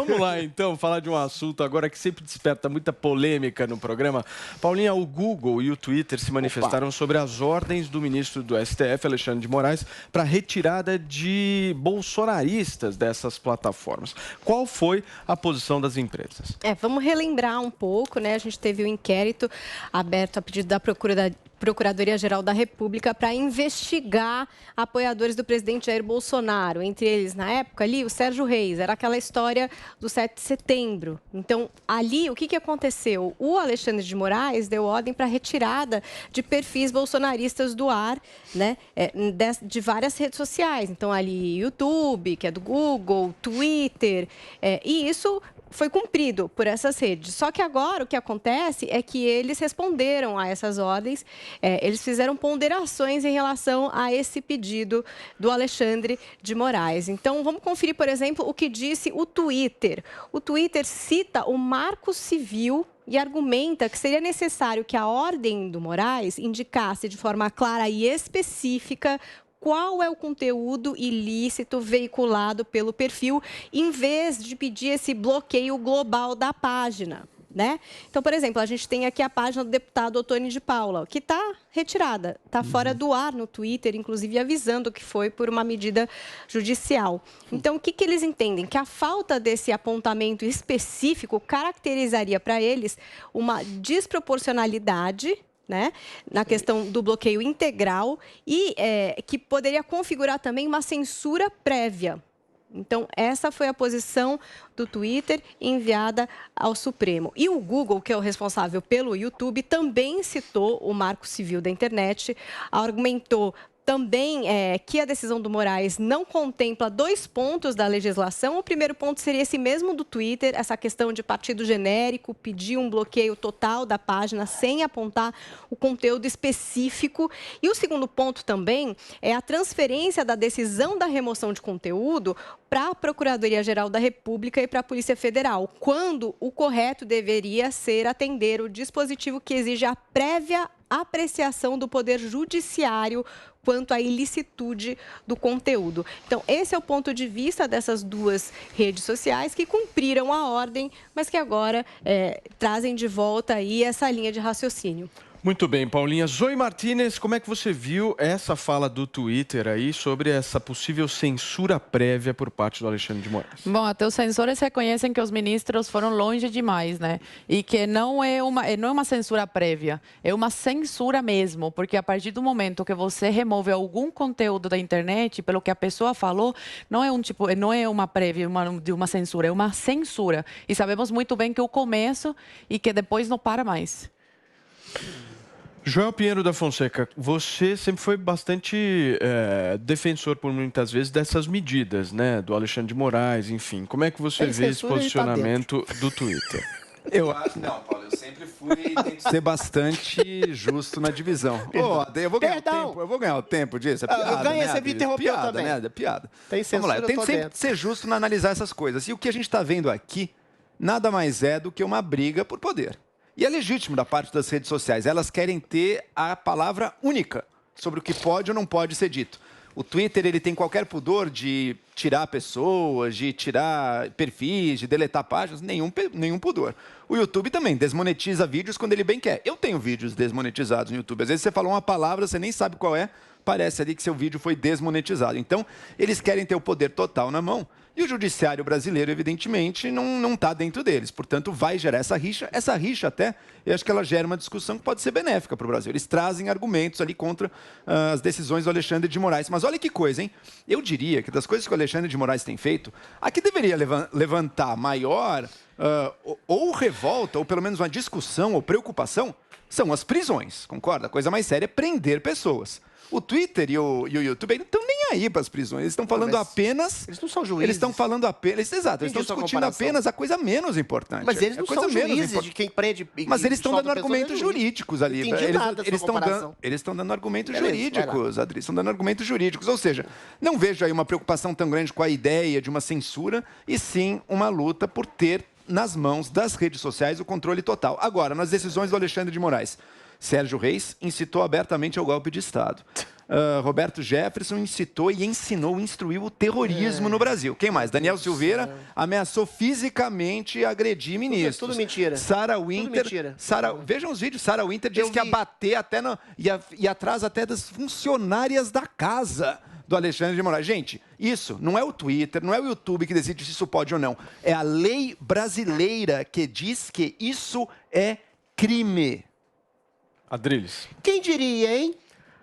Vamos lá, então, falar de um assunto agora que sempre desperta muita polêmica no programa. Paulinha, o Google e o Twitter se manifestaram sobre as ordens do ministro do STF, Alexandre de Moraes, para retirada de bolsonaristas dessas plataformas. Qual foi a posição das empresas? Vamos relembrar um pouco, né? A gente teve um inquérito aberto a pedido da Procuradoria-Geral da República para investigar apoiadores do presidente Jair Bolsonaro. Entre eles, na época, ali, o Sérgio Reis. Era aquela história do 7 de setembro. Então, ali, o que aconteceu? O Alexandre de Moraes deu ordem para retirada de perfis bolsonaristas do ar, né? De várias redes sociais. Então, ali, YouTube, que é do Google, Twitter. E isso foi cumprido por essas redes. Só que agora o que acontece é que eles responderam a essas ordens, eles fizeram ponderações em relação a esse pedido do Alexandre de Moraes. Então, vamos conferir, por exemplo, o que disse o Twitter. O Twitter cita o Marco Civil e argumenta que seria necessário que a ordem do Moraes indicasse de forma clara e específica qual é o conteúdo ilícito veiculado pelo perfil, em vez de pedir esse bloqueio global da página, né? Então, por exemplo, a gente tem aqui a página do deputado Ottoni de Paula, que está retirada, está fora do ar no Twitter, inclusive avisando que foi por uma medida judicial. Então, o que eles entendem? Que a falta desse apontamento específico caracterizaria para eles uma desproporcionalidade, né, na questão do bloqueio integral e que poderia configurar também uma censura prévia. Então, essa foi a posição do Twitter enviada ao Supremo. E o Google, que é o responsável pelo YouTube, também citou o Marco Civil da Internet, argumentou também que a decisão do Moraes não contempla 2 pontos da legislação. O primeiro ponto seria esse mesmo do Twitter, essa questão de partido genérico, pedir um bloqueio total da página sem apontar o conteúdo específico. E o segundo ponto também é a transferência da decisão da remoção de conteúdo para a Procuradoria-Geral da República e para a Polícia Federal, quando o correto deveria ser atender o dispositivo que exige a prévia apreciação do Poder Judiciário quanto à ilicitude do conteúdo. Então, esse é o ponto de vista dessas duas redes sociais que cumpriram a ordem, mas que agora trazem de volta aí essa linha de raciocínio. Muito bem, Paulinha. Zoe Martinez, como é que você viu essa fala do Twitter aí sobre essa possível censura prévia por parte do Alexandre de Moraes? Bom, até os censores reconhecem que os ministros foram longe demais, né? E que não é uma censura prévia, é uma censura mesmo, porque a partir do momento que você remove algum conteúdo da internet, pelo que a pessoa falou, não é uma prévia de uma censura, é uma censura. E sabemos muito bem que o começo e que depois não para mais. Joel Pinheiro da Fonseca, você sempre foi bastante defensor, por muitas vezes, dessas medidas, né? Do Alexandre de Moraes, enfim. Como é que você vê esse posicionamento do Twitter? Eu acho, não, Paulo, eu sempre fui e tento ser bastante justo na divisão. Eu vou ganhar o tempo disso. É piada, eu ganhei, né, você me interrompeu piada, também. Né? É piada. Tem Vamos lá, eu tento sempre ser justo na analisar essas coisas. E o que a gente está vendo aqui nada mais é do que uma briga por poder. E é legítimo da parte das redes sociais. Elas querem ter a palavra única sobre o que pode ou não pode ser dito. O Twitter ele tem qualquer pudor de tirar pessoas, de tirar perfis, de deletar páginas, nenhum pudor. O YouTube também desmonetiza vídeos quando ele bem quer. Eu tenho vídeos desmonetizados no YouTube. Às vezes você falou uma palavra, você nem sabe qual é, parece ali que seu vídeo foi desmonetizado. Então, eles querem ter o poder total na mão. E o judiciário brasileiro, evidentemente, não está dentro deles. Portanto, vai gerar essa rixa. Essa rixa até, eu acho que ela gera uma discussão que pode ser benéfica para o Brasil. Eles trazem argumentos ali contra as decisões do Alexandre de Moraes. Mas olha que coisa, hein? Eu diria que das coisas que o Alexandre de Moraes tem feito, a que deveria levantar maior ou revolta, ou pelo menos uma discussão ou preocupação, são as prisões, concorda? A coisa mais séria é prender pessoas. O Twitter e o YouTube não estão nem aí para as prisões. Eles estão falando apenas... Eles não são juízes. Eles estão falando apenas... Exato, eles estão discutindo apenas a coisa menos importante. Mas eles não são juízes de quem prende... Mas eles estão dando argumentos jurídicos ali. Eles estão dando argumentos jurídicos, Adri. Estão dando argumentos jurídicos. Ou seja, não vejo aí uma preocupação tão grande com a ideia de uma censura, e sim uma luta por ter nas mãos das redes sociais o controle total. Agora, nas decisões do Alexandre de Moraes, Sérgio Reis incitou abertamente ao golpe de Estado. Roberto Jefferson incitou e instruiu o terrorismo no Brasil. Quem mais? Daniel Silveira ameaçou fisicamente agredir ministros. Tudo mentira. Sarah Winter. Vejam os vídeos. Sarah Winter disse que ia bater até ia atrás até das funcionárias da casa do Alexandre de Moraes. Gente, isso não é o Twitter, não é o YouTube que decide se isso pode ou não. É a lei brasileira que diz que isso é crime. Adriles. Quem diria, hein?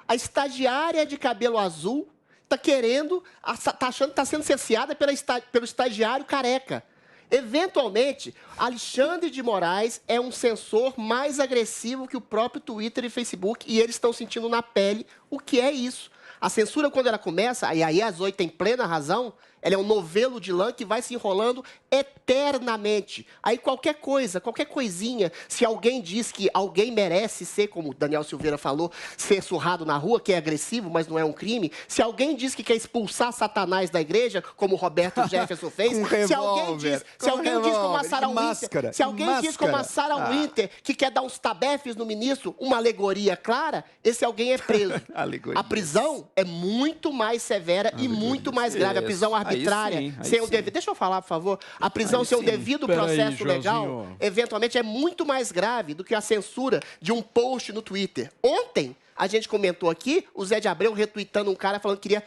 A estagiária de cabelo azul está querendo, está achando que está sendo cerceada pelo estagiário careca. Eventualmente, Alexandre de Moraes é um censor mais agressivo que o próprio Twitter e Facebook, e eles estão sentindo na pele o que é isso. A censura, quando ela começa, e aí a Zoe tem plena razão, ela é um novelo de lã que vai se enrolando eternamente. Aí qualquer coisa, qualquer coisinha, se alguém diz que alguém merece ser, como o Daniel Silveira falou, ser surrado na rua, que é agressivo, mas não é um crime, se alguém diz que quer expulsar Satanás da igreja, como o Roberto Jefferson fez, se alguém diz como a Sarah Winter, se alguém diz como a Sarah Winter que quer dar uns tabefes no ministro, uma alegoria clara, esse alguém é preso. A prisão é muito mais severa e muito mais grave. A prisão arbitrária, sem o devido... Deixa eu falar, por favor. A prisão sem o devido processo legal, eventualmente, é muito mais grave do que a censura de um post no Twitter. Ontem, a gente comentou aqui, o Zé de Abreu retweetando um cara falando que queria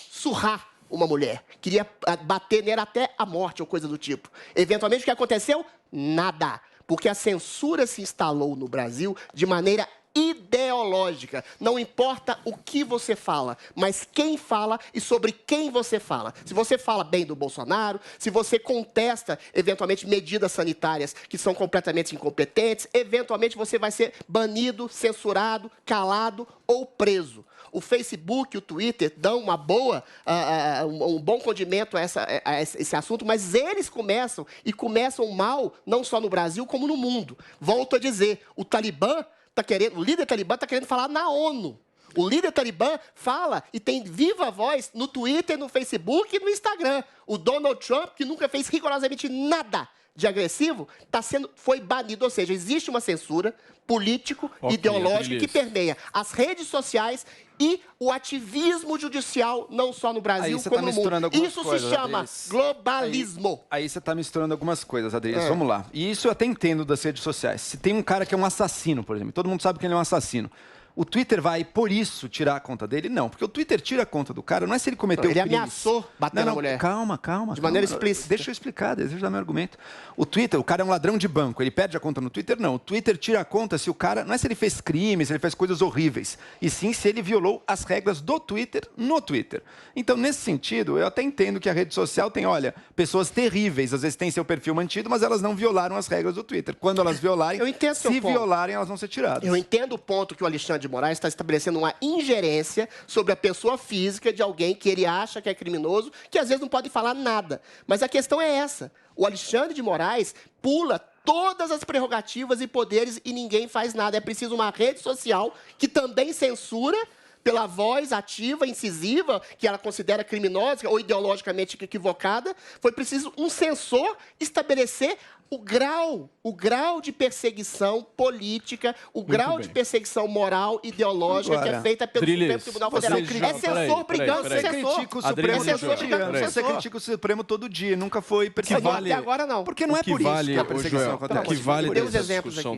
surrar uma mulher. Queria bater nela até a morte ou coisa do tipo. Eventualmente, o que aconteceu? Nada. Porque a censura se instalou no Brasil de maneira ideológica. Não importa o que você fala, mas quem fala e sobre quem você fala. Se você fala bem do Bolsonaro, se você contesta, eventualmente, medidas sanitárias que são completamente incompetentes, eventualmente você vai ser banido, censurado, calado ou preso. O Facebook e o Twitter dão um bom condimento a esse assunto, mas eles começam mal, não só no Brasil, como no mundo. Volto a dizer, o líder talibã está querendo falar na ONU. O líder talibã fala e tem viva voz no Twitter, no Facebook e no Instagram. O Donald Trump, que nunca fez rigorosamente nada de agressivo, foi banido. Ou seja, existe uma censura político-ideológica que permeia as redes sociais e o ativismo judicial, não só no Brasil, como no mundo. Isso se chama globalismo. Aí você está misturando algumas coisas, Adriles. Vamos lá. E isso eu até entendo das redes sociais. Se tem um cara que é um assassino, por exemplo, todo mundo sabe que ele é um assassino. O Twitter vai, por isso, tirar a conta dele? Não, porque o Twitter tira a conta do cara, não é se ele cometeu crimes. Ele ameaçou bater na mulher. Calma. De maneira explícita. Deixa eu explicar, deixa eu dar meu argumento. O Twitter, o cara é um ladrão de banco, ele perde a conta no Twitter? Não. O Twitter tira a conta se o cara, não é se ele fez crimes, se ele fez coisas horríveis, e sim se ele violou as regras do Twitter no Twitter. Então, nesse sentido, eu até entendo que a rede social tem, olha, pessoas terríveis, às vezes têm seu perfil mantido, mas elas não violaram as regras do Twitter. Quando elas violarem, se violarem, elas vão ser tiradas. Eu entendo o ponto que o Alexandre de Moraes está estabelecendo uma ingerência sobre a pessoa física de alguém que ele acha que é criminoso, que às vezes não pode falar nada. Mas a questão é essa. O Alexandre de Moraes pula todas as prerrogativas e poderes e ninguém faz nada. É preciso uma rede social que também censura pela voz ativa, incisiva, que ela considera criminosa ou ideologicamente equivocada. Foi preciso um censor estabelecer o grau de perseguição política, o grau de perseguição moral, ideológica que é feita pelo Supremo Tribunal Federal. É censor brigando com censor. Você critica o Supremo todo dia, nunca foi perseguido. Até agora não. Porque não é por isso que a perseguição acontece. O que vale dessa discussão